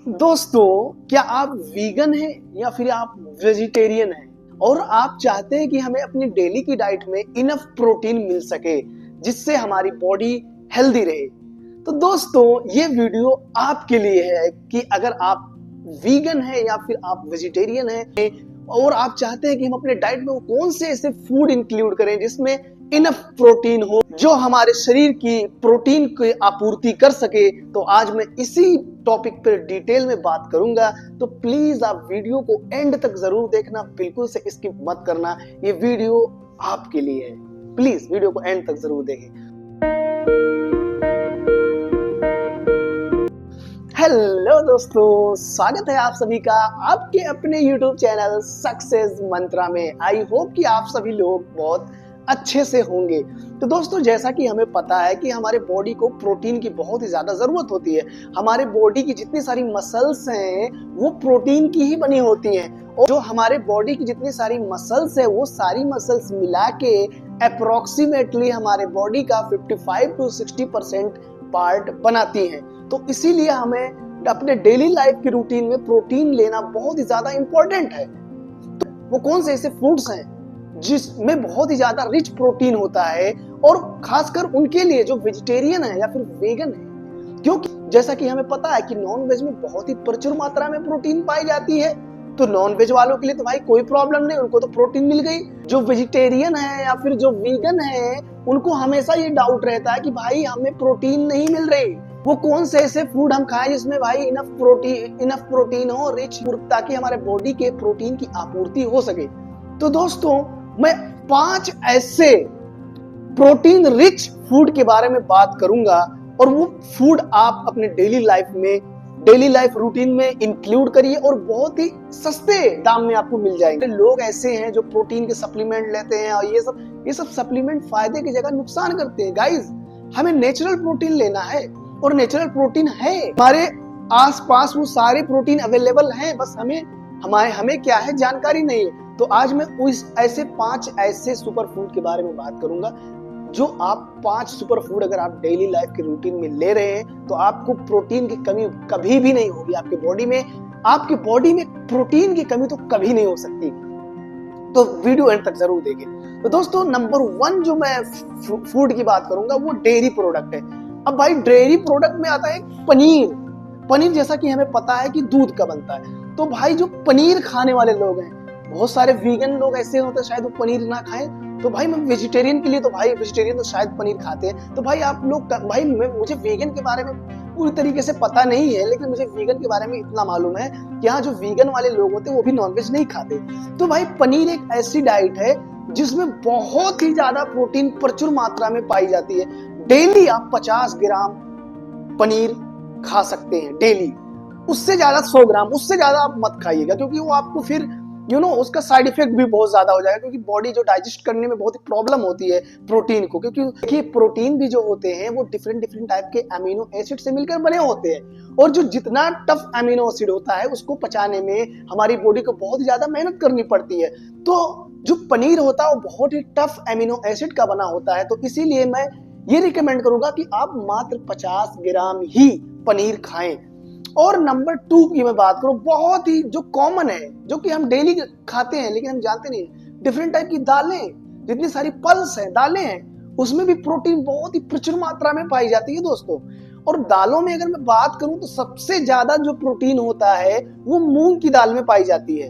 दोस्तों, क्या आप वीगन हैं या फिर आप वेजिटेरियन हैं और आप चाहते हैं कि हमें अपनी डेली की डाइट में इनफ प्रोटीन मिल सके जिससे हमारी बॉडी हेल्दी रहे। तो दोस्तों, ये वीडियो आपके लिए है कि अगर आप वीगन हैं या फिर आप वेजिटेरियन हैं और आप चाहते हैं कि हम अपने डाइट में कौन से ऐसे फूड इंक्लूड करें जिसमें इनफ प्रोटीन हो जो हमारे शरीर की प्रोटीन की आपूर्ति कर सके, तो आज मैं इसी टॉपिक पर डिटेल में बात करूंगा। तो प्लीज आप वीडियो को एंड तक जरूर देखना, बिल्कुल से स्किप मत करना। ये वीडियो आपके लिए है, प्लीज वीडियो को एंड तक जरूर देखें। हेलो दोस्तों, स्वागत है आप सभी का आपके अपने YouTube चैनल सक्सेस मंत्रा में। आई होप कि आप सभी लोग बहुत अच्छे से होंगे। तो दोस्तों, जैसा कि हमें पता है कि हमारे बॉडी को प्रोटीन की बहुत ही ज्यादा जरूरत होती है। हमारे बॉडी की जितनी सारी मसल्स हैं वो प्रोटीन की ही बनी होती हैं, और जो हमारे बॉडी की जितनी सारी मसल्स है वो सारी मसल्स मिला के अप्रोक्सीमेटली हमारे बॉडी का 55 to 60% पार्ट बनाती हैं। तो इसीलिए हमें अपने डेली लाइफ की रूटीन में प्रोटीन लेना बहुत ही ज्यादा इंपॉर्टेंट है। तो वो कौन से ऐसे फूड्स हैं जिसमें बहुत ही ज्यादा रिच प्रोटीन होता है, और खासकर उनके लिए जो वेजिटेरियन है या फिर वेगन है, क्योंकि जैसा कि हमें पता है कि नॉन वेज में बहुत ही प्रचुर मात्रा में प्रोटीन पाई जाती है। तो नॉन वेज वालों के लिए तो भाई कोई प्रॉब्लम नहीं, उनको तो प्रोटीन मिल गई। जो वेजिटेरियन है या फिर जो वीगन है उनको हमेशा ये डाउट रहता है कि भाई हमें प्रोटीन नहीं मिल रही। वो कौन से ऐसे फूड हम खाएं जिसमें भाई इनफ प्रोटीन हो, रिच, ताकि हमारे बॉडी के प्रोटीन की आपूर्ति हो सके। तो दोस्तों, मैं 5 ऐसे प्रोटीन रिच फूड के बारे में बात करूंगा, और वो फूड आप अपने डेली लाइफ रूटीन में इंक्लूड करिए और बहुत ही सस्ते दाम में आपको मिल जाएंगे। लोग ऐसे हैं जो प्रोटीन के सप्लीमेंट लेते हैं और ये सब सप्लीमेंट फायदे की जगह नुकसान करते हैं। गाइस, हमें नेचुरल प्रोटीन लेना है, और नेचुरल प्रोटीन है हमारे आसपास, वो सारे प्रोटीन अवेलेबल हैं, बस हमें क्या है, जानकारी नहीं है। तो आज मैं उस ऐसे 5 ऐसे सुपर फूड के बारे में बात करूंगा जो आप 5 सुपर फूड अगर आप डेली लाइफ के रूटीन में ले रहे हैं तो आपको प्रोटीन की कमी कभी भी नहीं होगी। आपके बॉडी में प्रोटीन की कमी तो कभी नहीं हो सकती। तो वीडियो एंड तक जरूर देखें। तो दोस्तों, नंबर 1 जो मैं फूड की बात करूंगा वो डेयरी प्रोडक्ट है। अब भाई, डेयरी प्रोडक्ट में आता है पनीर जैसा कि हमें पता है कि दूध का बनता है। तो भाई, जो पनीर खाने वाले लोग हैं, बहुत सारे वीगन लोग ऐसे होते हैं शायद वो पनीर ना खाएं। तो भाई, मैं वेजिटेरियन के लिए तो भाई वेजिटेरियन तो शायद पनीर खाते हैं। तो भाई आप लोग, भाई मुझे वीगन के बारे में पूरी तरीके से पता नहीं है, लेकिन मुझे वीगन के बारे में इतना मालूम है कि यहाँ जो वीगन वाले लोग होते हैं वो भी नॉनवेज नहीं खाते। तो भाई, पनीर एक ऐसी डाइट है जिसमें बहुत ही ज्यादा प्रोटीन प्रचुर मात्रा में पाई जाती है। डेली आप 50 ग्राम पनीर खा सकते हैं डेली। उससे ज्यादा 100 ग्राम, उससे ज्यादा आप मत खाइएगा, क्योंकि वो आपको फिर उसका साइड इफेक्ट भी बहुत ज्यादा हो जाएगा, क्योंकि बॉडी जो डाइजेस्ट करने में बहुत ही प्रॉब्लम होती है प्रोटीन को। क्योंकि देखिए, प्रोटीन भी जो होते हैं वो डिफरेंट टाइप के अमीनो एसिड से मिलकर बने होते हैं, और जो जितना टफ अमीनो एसिड होता है उसको पचाने में हमारी बॉडी को बहुत ही ज्यादा मेहनत करनी पड़ती है। तो जो पनीर होता है वो बहुत ही टफ अमीनो एसिड का बना होता है। तो इसीलिए मैं ये रिकमेंड करूंगा कि आप मात्र 50 ग्राम ही पनीर खाएं। और नंबर 2 की मैं बात करूं, बहुत ही जो कॉमन है, जो कि हम डेली खाते हैं लेकिन हम जानते नहीं, डिफरेंट टाइप की दालें, जितनी सारी पल्स हैं, दालें हैं, उसमें भी प्रोटीन बहुत ही प्रचुर मात्रा में पाई जाती है दोस्तों। और दालों में अगर मैं बात करूं तो सबसे ज्यादा जो प्रोटीन होता है वो मूंग की दाल में पाई जाती है।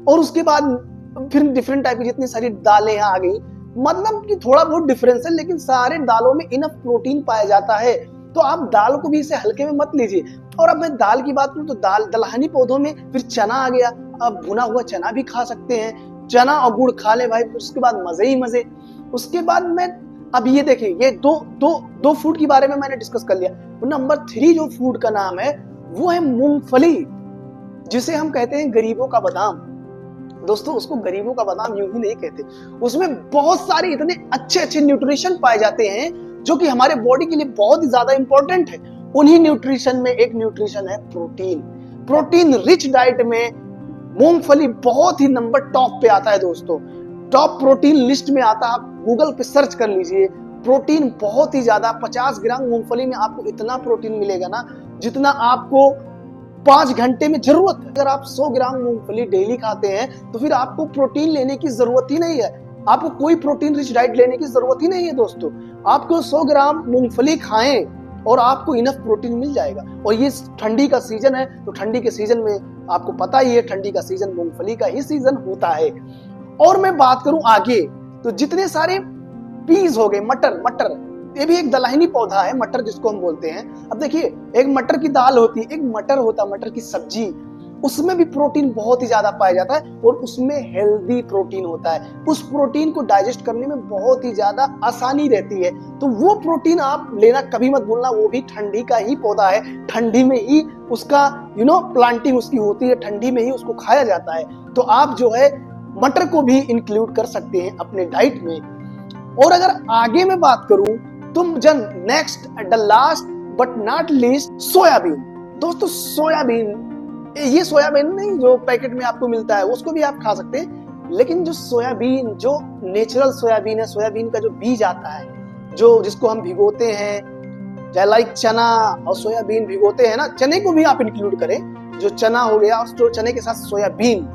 और उसके बाद फिर डिफरेंट टाइप की जितनी सारी दालें आ गई, मतलब कि थोड़ा बहुत डिफरेंस है, लेकिन सारे दालों में इनफ प्रोटीन पाया जाता है। तो आप दाल को भी इसे हल्के में मत लीजिए। और अब मैं दाल की बात करूं तो दलहनी पौधों में फिर चना आ गया। अब भुना हुआ चना भी खा सकते हैं, चना और गुड़ खा ले भाई, उसके बाद मजे ही मजे। उसके बाद मैं, अब ये देखिए, ये दो फूड के बारे में मैंने डिस्कस कर लिया। नंबर 3 जो फूड का नाम है वो है मूंगफली, जिसे हम कहते हैं गरीबों का बादाम। दोस्तों, उसको गरीबों का बादाम यूं ही नहीं कहते, उसमें बहुत सारे इतने अच्छे न्यूट्रिशन पाए जाते हैं जो कि हमारे बॉडी के लिए बहुत ही ज्यादा इंपॉर्टेंट है। उन्हीं न्यूट्रिशन में एक न्यूट्रिशन है प्रोटीन रिच डाइट में मूंगफली बहुत ही नंबर टॉप पे आता है दोस्तों। टॉप प्रोटीन लिस्ट में आता है, आप गूगल पे सर्च कर लीजिए। प्रोटीन बहुत ही ज्यादा, 50 ग्राम मूंगफली में आपको इतना प्रोटीन मिलेगा ना जितना आपको 5 घंटे में जरूरत है। अगर आप 100 ग्राम मूंगफली डेली खाते हैं तो फिर आपको प्रोटीन लेने की जरूरत ही नहीं है, आपको कोई प्रोटीन रिच डाइट लेने की जरूरत ही नहीं है दोस्तों। आपको 100 ग्राम मूंगफली खाएं और आपको इनफ प्रोटीन मिल जाएगा। और ये ठंडी का सीजन है, तो ठंडी के सीजन में आपको पता ही है, ठंडी का सीजन मूंगफली का ही सीजन होता है। और मैं बात करूं आगे, तो जितने सारे पीज हो गए, मटर ये भी एक दलहनी पौधा है, मटर जिसको हम बोलते हैं। अब देखिए, एक मटर की दाल होती है, एक मटर होता है, मटर की सब्जी, उसमें भी प्रोटीन बहुत ही ज्यादा पाया जाता है और उसमें हेल्दी प्रोटीन होता है। उस प्रोटीन को डाइजेस्ट करने में बहुत ही ज्यादा आसानी रहती है। तो वो प्रोटीन आप लेना कभी मत भूलना, वो भी ठंडी का ही पौधा है, ठंडी में ही उसका प्लांटिंग उसकी होती है, ठंडी में ही उसको खाया जाता है। तो आप जो है मटर को भी इंक्लूड कर सकते हैं अपने डाइट में। और अगर आगे मैं बात करूं तो next the last but not least, soybean. दोस्तों सोयाबीन, ये सोयाबीन नहीं जो पैकेट में आपको मिलता है, उसको भी आप खा सकते हैं, लेकिन जो सोयाबीन, जो नेचुरल सोयाबीन है, सोयाबीन का जो बीज आता है, जो जिसको हम भिगोते हैं, चाहे लाइक चना और सोयाबीन भिगोते हैं ना, चने को भी आप इंक्लूड करें, जो चना हो गया, जो चने के साथ सोयाबीन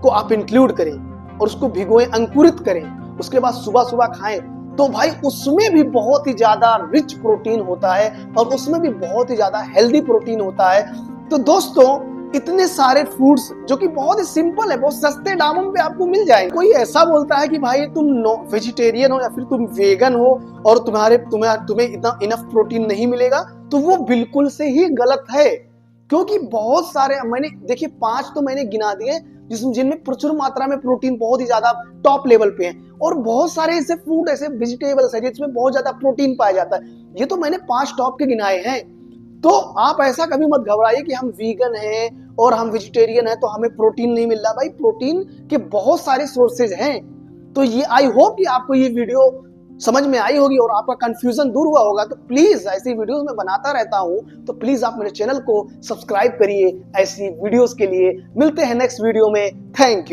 को आप इंक्लूड करें और उसको भिगोएं, अंकुरित करें, उसके बाद सुबह सुबह खाएं, तो भाई उसमें भी बहुत ही ज्यादा रिच प्रोटीन होता है और उसमें भी बहुत ही ज्यादा हेल्दी प्रोटीन होता है। तो दोस्तों इतने सारे फूड्स जो कि बहुत ही सिंपल है, बहुत सस्ते दामों पे आपको मिल जाएंगे। कोई ऐसा बोलता है कि भाई तुम वेजिटेरियन हो या फिर तुम वेगन हो और तुम्हें इतना इनफ प्रोटीन नहीं मिलेगा, तो वो बिल्कुल से ही गलत है। क्योंकि बहुत सारे, मैंने देखिए 5 तो मैंने गिना दिए जिनमें प्रचुर मात्रा में प्रोटीन बहुत ही ज्यादा टॉप लेवल पे है, और बहुत सारे ऐसे फूड, ऐसे वेजिटेबल्स है जिसमें बहुत ज्यादा प्रोटीन पाया जाता है। ये तो मैंने 5 टॉप के गिनाए हैं। तो आप ऐसा कभी मत घबराइए कि हम वीगन हैं और हम वेजिटेरियन हैं तो हमें प्रोटीन नहीं मिल रहा। भाई प्रोटीन के बहुत सारे सोर्सेज हैं। तो ये आई होप कि आपको ये वीडियो समझ में आई होगी और आपका कंफ्यूजन दूर हुआ होगा। तो प्लीज, ऐसी वीडियोस मैं बनाता रहता हूं, तो प्लीज आप मेरे चैनल को सब्सक्राइब करिए ऐसी वीडियोस के लिए। मिलते हैं नेक्स्ट वीडियो में। Thank you.